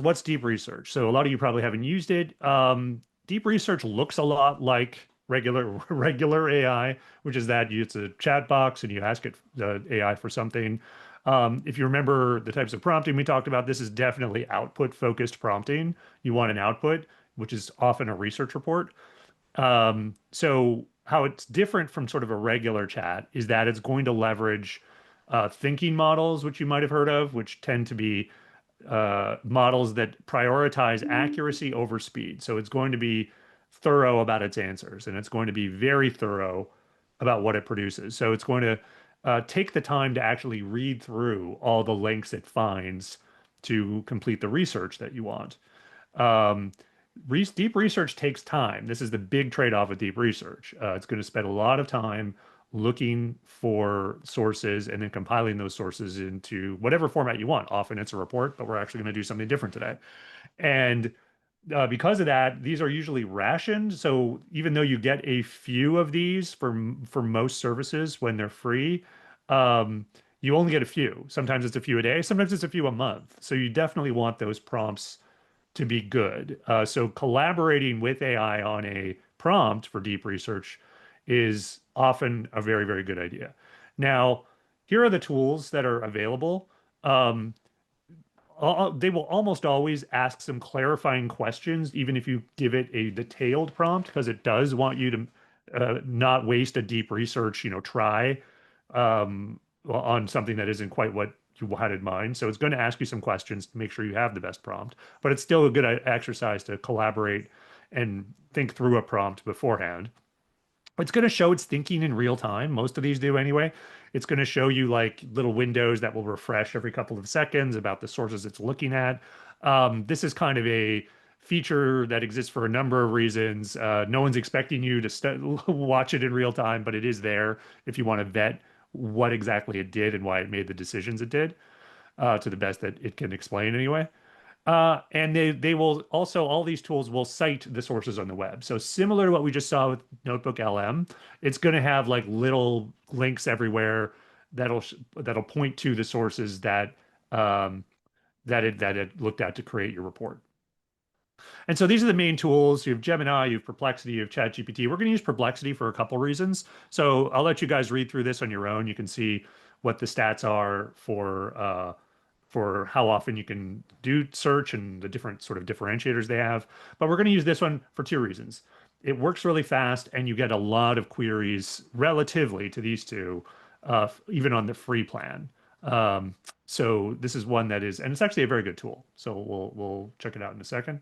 what's deep research? So a lot of you probably haven't used it. Deep research looks a lot like regular regular AI, which is that it's a chat box and you ask it the AI for something. If you remember the types of prompting we talked about, this is definitely output focused prompting. You want an output, which is often a research report. So how it's different from sort of a regular chat is that it's going to leverage thinking models, which you might have heard of, which tend to be models that prioritize accuracy over speed. So it's going to be thorough about its answers, and it's going to be very thorough about what it produces. So it's going to take the time to actually read through all the links it finds to complete the research that you want. Um, Deep research takes time. This is the big trade-off with deep research. It's going to spend a lot of time looking for sources and then compiling those sources into whatever format you want. Often it's a report, but we're actually going to do something different today. And because of that, these are usually rationed. So even though you get a few of these for most services when they're free, you only get a few. Sometimes it's a few a day, sometimes it's a few a month. So you definitely want those prompts to be good. So collaborating with AI on a prompt for deep research is often a very, very good idea. Now, here are the tools that are available. Um, they will almost always ask some clarifying questions, even if you give it a detailed prompt, because it does want you to not waste a deep research, try on something that isn't quite what you had in mind. So it's going to ask you some questions to make sure you have the best prompt, but it's still a good exercise to collaborate and think through a prompt beforehand. It's going to show it's thinking in real time. Most of these do anyway. It's going to show you like little windows that will refresh every couple of seconds about the sources it's looking at. This is kind of a feature that exists for a number of reasons. No one's expecting you to watch it in real time, but it is there if you want to vet what exactly it did and why it made the decisions it did, to the best that it can explain anyway. And they will also, all these tools will cite the sources on the web. So similar to what we just saw with Notebook LM, it's going to have like little links everywhere that'll point to the sources um, that it looked at to create your report. And so these are the main tools. You have Gemini, you have Perplexity, you have ChatGPT. We're going to use Perplexity for a couple reasons. So I'll let you guys read through this on your own. You can see what the stats are for how often you can do search and the different sort of differentiators they have. But we're going to use this one for two reasons. It works really fast, and you get a lot of queries relatively to these two, even on the free plan. So this is one that is, and it's actually a very good tool. So we'll check it out in a second.